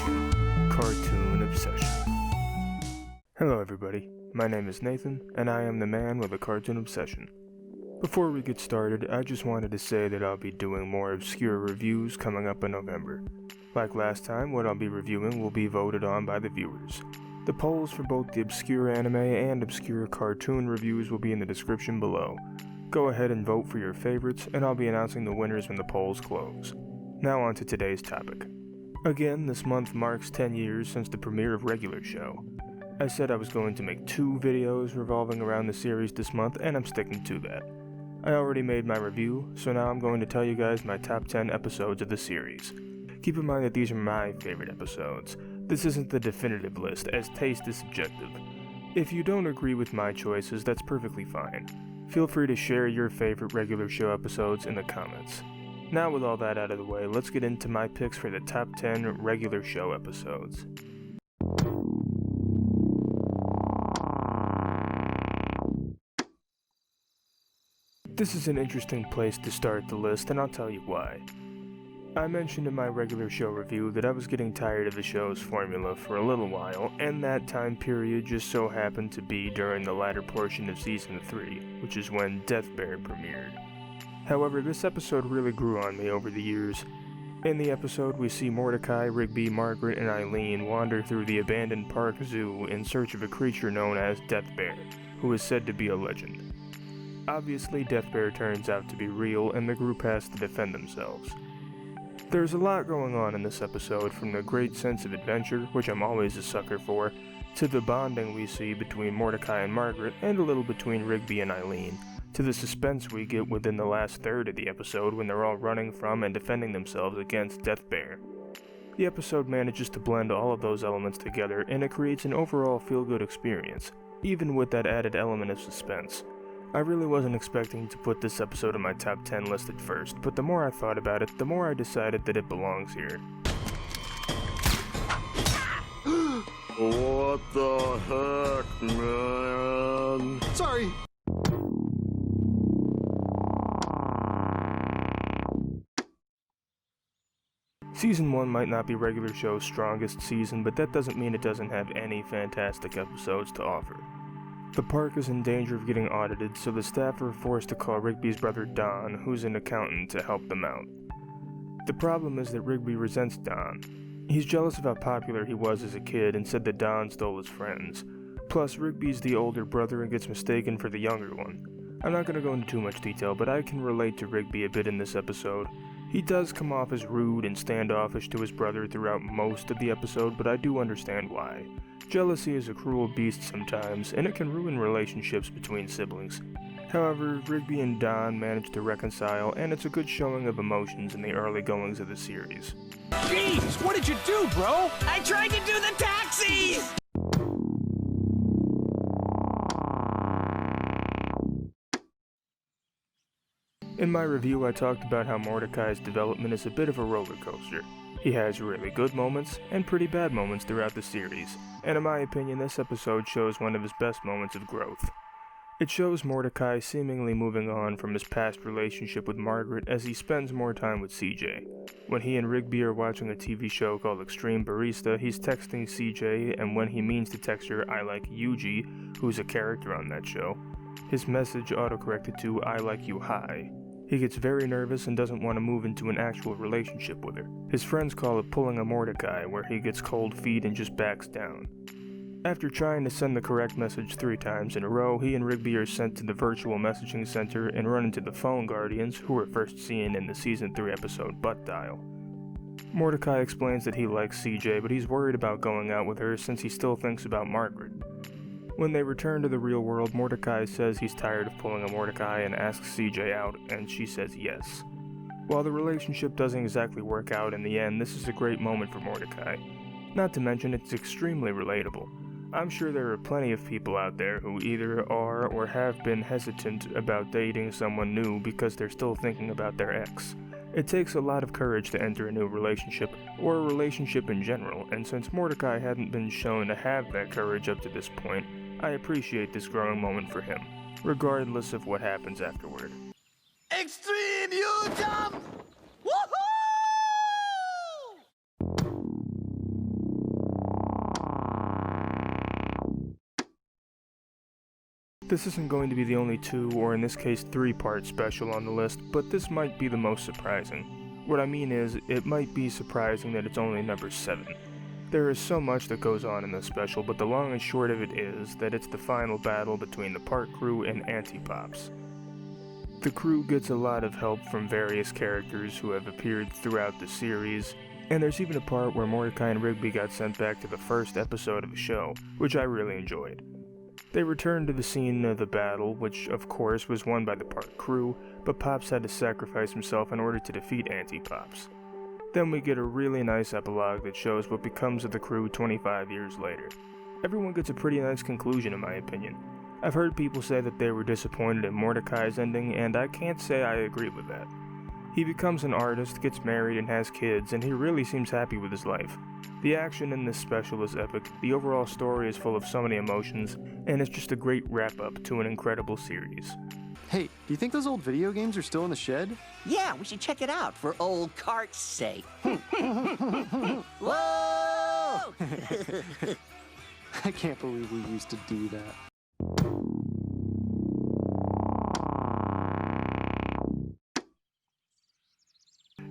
Cartoon Obsession. Hello everybody, my name is Nathan, and I am the man with a cartoon obsession. Before we get started, I just wanted to say that I'll be doing more obscure reviews coming up in November. Like last time, what I'll be reviewing will be voted on by the viewers. The polls for both the obscure anime and obscure cartoon reviews will be in the description below. Go ahead and vote for your favorites, and I'll be announcing the winners when the polls close. Now on to today's topic. Again, this month marks 10 years since the premiere of Regular Show. I said I was going to make 2 videos revolving around the series this month, and I'm sticking to that. I already made my review, so now I'm going to tell you guys my top 10 episodes of the series. Keep in mind that these are my favorite episodes. This isn't the definitive list, as taste is subjective. If you don't agree with my choices, that's perfectly fine. Feel free to share your favorite Regular Show episodes in the comments. Now with all that out of the way, let's get into my picks for the top 10 Regular Show episodes. This is an interesting place to start the list, and I'll tell you why. I mentioned in my Regular Show review that I was getting tired of the show's formula for a little while, and that time period just so happened to be during the latter portion of Season 3, which is when Death Bear premiered. However, this episode really grew on me over the years. In the episode, we see Mordecai, Rigby, Margaret, and Eileen wander through the abandoned park zoo in search of a creature known as Death Bear, who is said to be a legend. Obviously, Death Bear turns out to be real, and the group has to defend themselves. There's a lot going on in this episode, from the great sense of adventure, which I'm always a sucker for, to the bonding we see between Mordecai and Margaret, and a little between Rigby and Eileen, to the suspense we get within the last third of the episode when they're all running from and defending themselves against Death Bear. The episode manages to blend all of those elements together, and it creates an overall feel-good experience, even with that added element of suspense. I really wasn't expecting to put this episode on my top 10 list at first, but the more I thought about it, the more I decided that it belongs here. What the heck, man? Sorry. Season 1 might not be Regular Show's strongest season, but that doesn't mean it doesn't have any fantastic episodes to offer. The park is in danger of getting audited, so the staff are forced to call Rigby's brother Don, who's an accountant, to help them out. The problem is that Rigby resents Don. He's jealous of how popular he was as a kid and said that Don stole his friends. Plus, Rigby's the older brother and gets mistaken for the younger one. I'm not going to go into too much detail, but I can relate to Rigby a bit in this episode. He does come off as rude and standoffish to his brother throughout most of the episode, but I do understand why. Jealousy is a cruel beast sometimes, and it can ruin relationships between siblings. However, Rigby and Don manage to reconcile, and it's a good showing of emotions in the early goings of the series. Jeez, what did you do, bro? I tried to do the taxis! In my review, I talked about how Mordecai's development is a bit of a roller coaster. He has really good moments and pretty bad moments throughout the series, and in my opinion, this episode shows one of his best moments of growth. It shows Mordecai seemingly moving on from his past relationship with Margaret as he spends more time with CJ. When he and Rigby are watching a TV show called Extreme Barista, he's texting CJ, and when he means to text her I like Yuji, who's a character on that show, his message autocorrected to I like you high. He gets very nervous and doesn't want to move into an actual relationship with her. His friends call it pulling a Mordecai, where he gets cold feet and just backs down. After trying to send the correct message 3 times in a row, he and Rigby are sent to the virtual messaging center and run into the phone guardians, who were first seen in the Season 3 episode Butt Dial. Mordecai explains that he likes CJ, but he's worried about going out with her since he still thinks about Margaret. When they return to the real world, Mordecai says he's tired of pulling a Mordecai and asks CJ out, and she says yes. While the relationship doesn't exactly work out in the end, this is a great moment for Mordecai. Not to mention, it's extremely relatable. I'm sure there are plenty of people out there who either are or have been hesitant about dating someone new because they're still thinking about their ex. It takes a lot of courage to enter a new relationship, or a relationship in general, and since Mordecai hadn't been shown to have that courage up to this point, I appreciate this growing moment for him, regardless of what happens afterward. Extreme you jump! Woohoo! This isn't going to be the only 2, or in this case 3-part special on the list, but this might be the most surprising. What I mean is, it might be surprising that it's only number 7. There is so much that goes on in this special, but the long and short of it is that it's the final battle between the park crew and Antipops. The crew gets a lot of help from various characters who have appeared throughout the series, and there's even a part where Mordecai and Rigby got sent back to the first episode of the show, which I really enjoyed. They returned to the scene of the battle, which of course was won by the park crew, but Pops had to sacrifice himself in order to defeat Antipops. Then we get a really nice epilogue that shows what becomes of the crew 25 years later. Everyone gets a pretty nice conclusion in my opinion. I've heard people say that they were disappointed in Mordecai's ending, and I can't say I agree with that. He becomes an artist, gets married, and has kids, and he really seems happy with his life. The action in this special is epic, the overall story is full of so many emotions, and it's just a great wrap-up to an incredible series. Hey, do you think those old video games are still in the shed? Yeah, we should check it out for old cart's sake. Whoa! I can't believe we used to do that.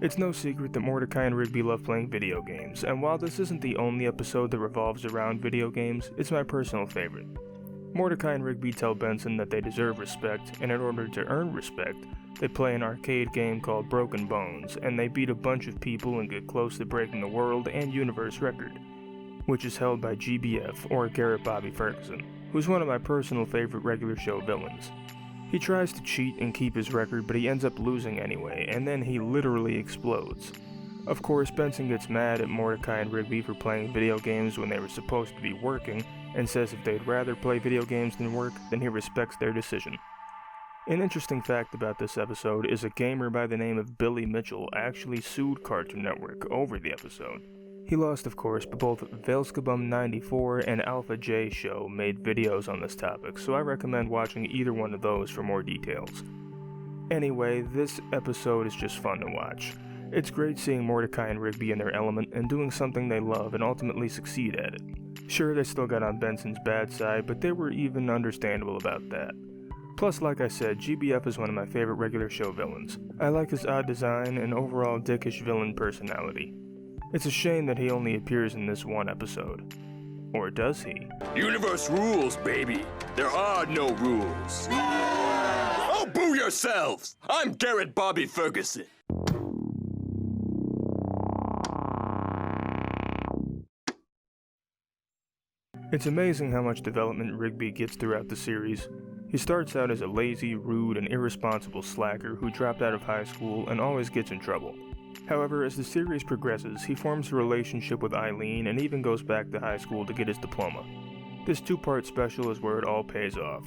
It's no secret that Mordecai and Rigby love playing video games, and while this isn't the only episode that revolves around video games, it's my personal favorite. Mordecai and Rigby tell Benson that they deserve respect, and in order to earn respect, they play an arcade game called Broken Bones, and they beat a bunch of people and get close to breaking the world and universe record, which is held by GBF, or Garrett Bobby Ferguson, who's one of my personal favorite regular show villains. He tries to cheat and keep his record, but he ends up losing anyway, and then he literally explodes. Of course, Benson gets mad at Mordecai and Rigby for playing video games when they were supposed to be working, and says if they'd rather play video games than work, then he respects their decision. An interesting fact about this episode is a gamer by the name of Billy Mitchell actually sued Cartoon Network over the episode. He lost, of course, but both Velskabum94 and Alpha J Show made videos on this topic, so I recommend watching either one of those for more details. Anyway, this episode is just fun to watch. It's great seeing Mordecai and Rigby in their element and doing something they love and ultimately succeed at it. Sure, they still got on Benson's bad side, but they were even understandable about that. Plus, like I said, GBF is one of my favorite regular show villains. I like his odd design and overall dickish villain personality. It's a shame that he only appears in this one episode. Or does he? Universe rules, baby. There are no rules. Oh, boo yourselves! I'm Garrett Bobby Ferguson. It's amazing how much development Rigby gets throughout the series. He starts out as a lazy, rude, and irresponsible slacker who dropped out of high school and always gets in trouble. However, as the series progresses, he forms a relationship with Eileen and even goes back to high school to get his diploma. This 2-part special is where it all pays off.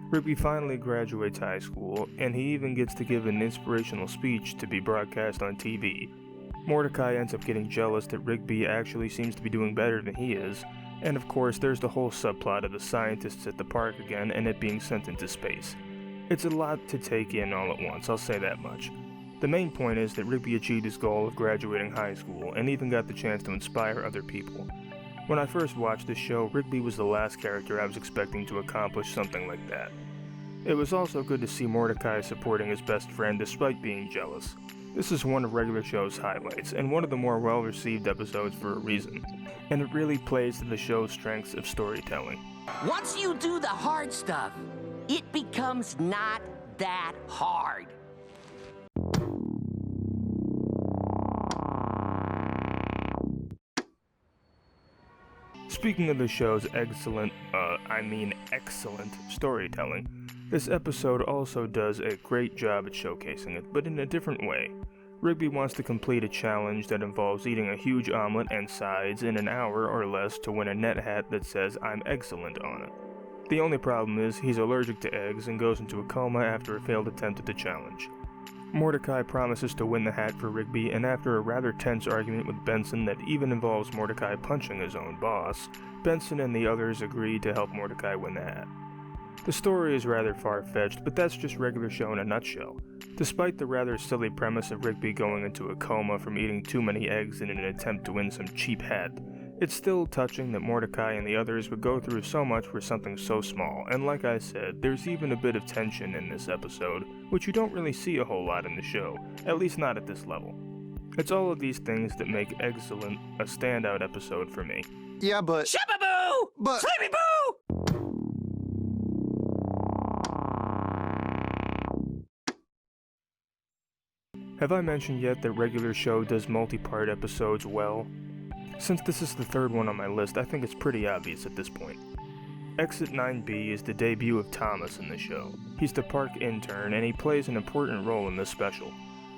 Rigby finally graduates high school, and he even gets to give an inspirational speech to be broadcast on TV. Mordecai ends up getting jealous that Rigby actually seems to be doing better than he is, and of course there's the whole subplot of the scientists at the park again and it being sent into space. It's a lot to take in all at once, I'll say that much. The main point is that Rigby achieved his goal of graduating high school and even got the chance to inspire other people. When I first watched this show, Rigby was the last character I was expecting to accomplish something like that. It was also good to see Mordecai supporting his best friend despite being jealous. This is one of regular show's highlights, and one of the more well-received episodes for a reason, and it really plays to the show's strengths of storytelling. Once you do the hard stuff, it becomes not that hard. Speaking of the show's excellent storytelling, this episode also does a great job at showcasing it, but in a different way. Rigby wants to complete a challenge that involves eating a huge omelet and sides in an hour or less to win a net hat that says "I'm excellent" on it. The only problem is he's allergic to eggs and goes into a coma after a failed attempt at the challenge. Mordecai promises to win the hat for Rigby, and after a rather tense argument with Benson that even involves Mordecai punching his own boss, Benson and the others agree to help Mordecai win the hat. The story is rather far-fetched, but that's just regular show in a nutshell. Despite the rather silly premise of Rigby going into a coma from eating too many eggs in an attempt to win some cheap hat, It's still touching that Mordecai and the others would go through so much for something so small, and like I said, there's even a bit of tension in this episode, which you don't really see a whole lot in the show, at least not at this level. It's all of these things that make Excellent a standout episode for me. Yeah, but... Shabba-boo! But... Sleepy-boo! Have I mentioned yet that regular show does multi-part episodes well? Since this is the third one on my list, I think it's pretty obvious at this point. Exit 9B is the debut of Thomas in the show. He's the park intern, and he plays an important role in this special.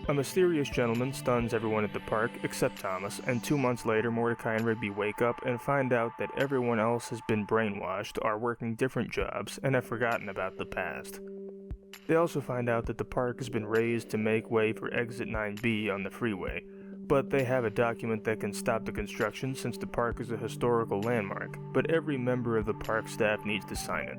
A mysterious gentleman stuns everyone at the park except Thomas, and 2 months later Mordecai and Rigby wake up and find out that everyone else has been brainwashed, are working different jobs, and have forgotten about the past. They also find out that the park has been raised to make way for Exit 9B on the freeway, but they have a document that can stop the construction since the park is a historical landmark, but every member of the park staff needs to sign it.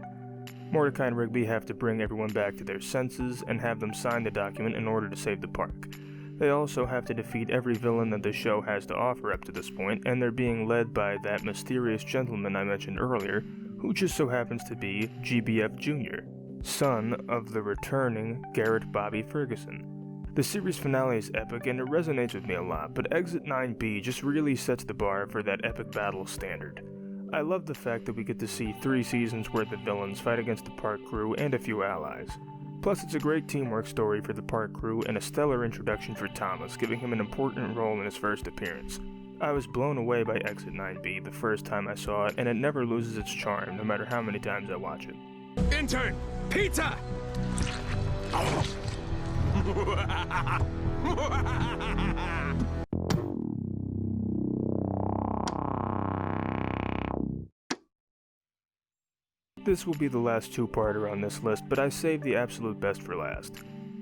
Mordecai and Rigby have to bring everyone back to their senses and have them sign the document in order to save the park. They also have to defeat every villain that the show has to offer up to this point, and they're being led by that mysterious gentleman I mentioned earlier, who just so happens to be GBF Jr., son of the returning Garrett Bobby Ferguson. The series finale is epic and it resonates with me a lot, but Exit 9B just really sets the bar for that epic battle standard. I love the fact that we get to see 3 seasons worth of villains fight against the park crew and a few allies. Plus, it's a great teamwork story for the park crew and a stellar introduction for Thomas, giving him an important role in his first appearance. I was blown away by Exit 9B the first time I saw it, and it never loses its charm no matter how many times I watch it. Intern, pizza! This will be the last 2-parter on this list, but I saved the absolute best for last.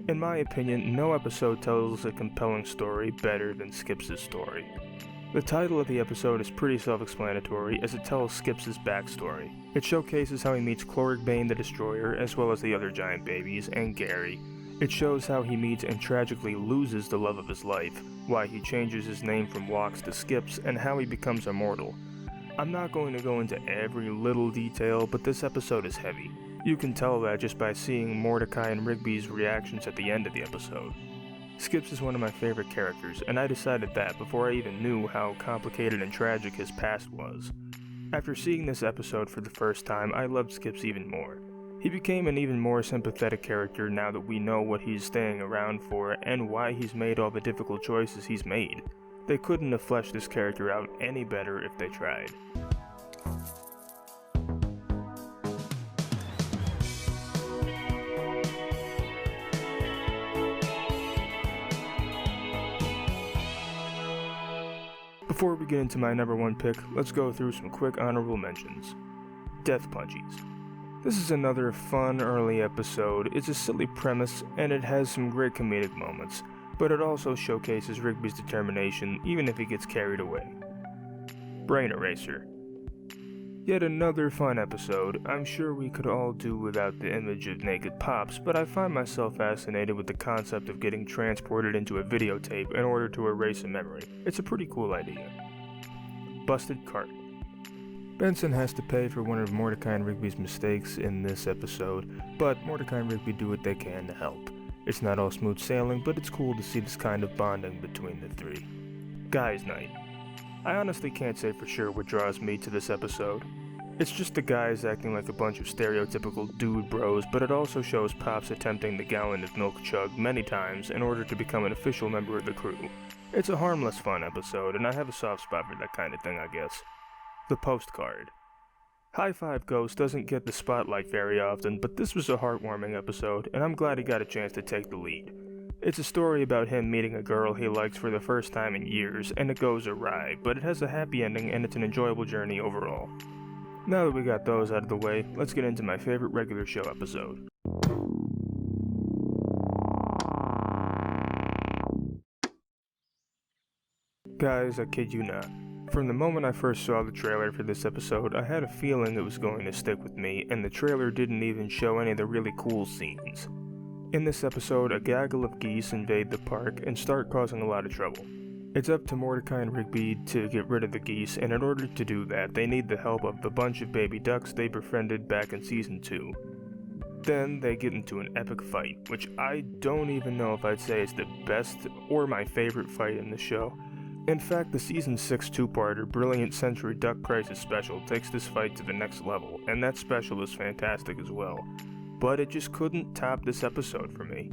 In my opinion, no episode tells a compelling story better than Skips' story. The title of the episode is pretty self-explanatory as it tells Skips' backstory. It showcases how he meets Chloric Bane the Destroyer, as well as the other giant babies, and Gary. It shows how he meets and tragically loses the love of his life, why he changes his name from Walks to Skips, and how he becomes immortal. I'm not going to go into every little detail, but this episode is heavy. You can tell that just by seeing Mordecai and Rigby's reactions at the end of the episode. Skips is one of my favorite characters, and I decided that before I even knew how complicated and tragic his past was. After seeing this episode for the first time, I loved Skips even more. He became an even more sympathetic character now that we know what he's staying around for and why he's made all the difficult choices he's made. They couldn't have fleshed this character out any better if they tried. Before we get into my number 1 pick, let's go through some quick honorable mentions. Death Punchies. This is another fun early episode. It's a silly premise and it has some great comedic moments, but it also showcases Rigby's determination even if he gets carried away. Brain Eraser. Yet another fun episode. I'm sure we could all do without the image of naked Pops, but I find myself fascinated with the concept of getting transported into a videotape in order to erase a memory. It's a pretty cool idea. Busted Cart. Benson has to pay for one of Mordecai and Rigby's mistakes in this episode, but Mordecai and Rigby do what they can to help. It's not all smooth sailing, but it's cool to see this kind of bonding between the 3. Guys' Night. I honestly can't say for sure what draws me to this episode. It's just the guys acting like a bunch of stereotypical dude bros, but it also shows Pops attempting the gallon of milk chug many times in order to become an official member of the crew. It's a harmless, fun episode, and I have a soft spot for that kind of thing, I guess. The Postcard. High Five Ghost doesn't get the spotlight very often, but this was a heartwarming episode, and I'm glad he got a chance to take the lead. It's a story about him meeting a girl he likes for the first time in years, and it goes awry, but it has a happy ending and it's an enjoyable journey overall. Now that we got those out of the way, let's get into my favorite regular show episode. Guys, I kid you not. From the moment I first saw the trailer for this episode, I had a feeling it was going to stick with me, and the trailer didn't even show any of the really cool scenes. In this episode, a gaggle of geese invade the park and start causing a lot of trouble. It's up to Mordecai and Rigby to get rid of the geese, and in order to do that, they need the help of the bunch of baby ducks they befriended back in Season 2. Then they get into an epic fight, which I don't even know if I'd say is the best or my favorite fight in the show. In fact, the Season 6 two-parter Brilliant Century Duck Crisis special takes this fight to the next level, and that special is fantastic as well. But it just couldn't top this episode for me.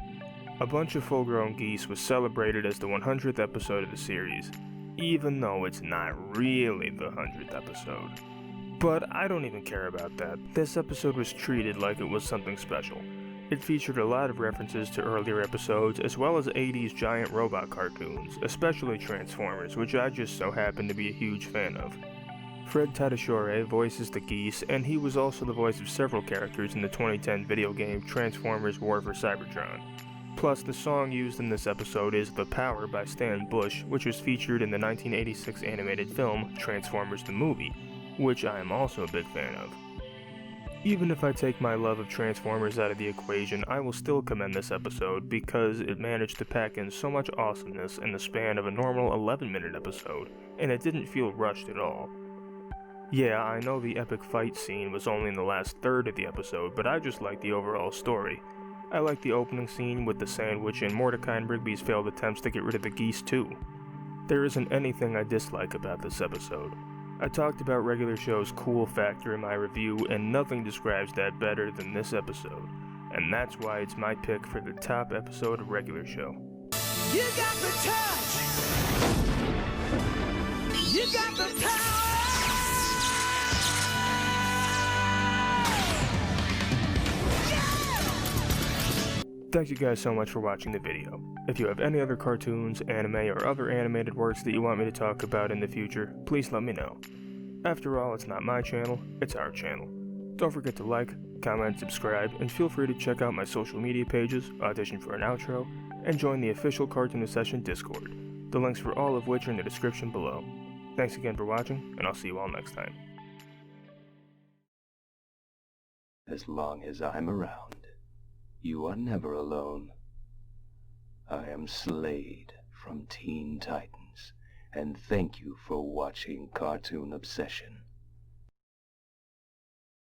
A bunch of full-grown geese was celebrated as the 100th episode of the series, even though it's not really the 100th episode. But I don't even care about that. This episode was treated like it was something special. It featured a lot of references to earlier episodes, as well as 80s giant robot cartoons, especially Transformers, which I just so happen to be a huge fan of. Fred Tatasciore voices the geese, and he was also the voice of several characters in the 2010 video game Transformers War for Cybertron. Plus, the song used in this episode is The Power by Stan Bush, which was featured in the 1986 animated film Transformers the Movie, which I am also a big fan of. Even if I take my love of Transformers out of the equation, I will still commend this episode because it managed to pack in so much awesomeness in the span of a normal 11-minute episode, and it didn't feel rushed at all. Yeah, I know the epic fight scene was only in the last third of the episode, but I just like the overall story. I like the opening scene with the sandwich and Mordecai and Rigby's failed attempts to get rid of the geese too. There isn't anything I dislike about this episode. I talked about regular show's cool factor in my review, and nothing describes that better than this episode, and that's why it's my pick for the top episode of regular show. You got the touch. You got the power. Thank you guys so much for watching the video. If you have any other cartoons, anime, or other animated works that you want me to talk about in the future, please let me know. After all, it's not my channel, it's our channel. Don't forget to like, comment, subscribe, and feel free to check out my social media pages, audition for an outro, and join the official Cartoon Session Discord, the links for all of which are in the description below. Thanks again for watching, and I'll see you all next time. As long as I'm around, you are never alone. I am Slade from Teen Titans, and thank you for watching Cartoon Obsession.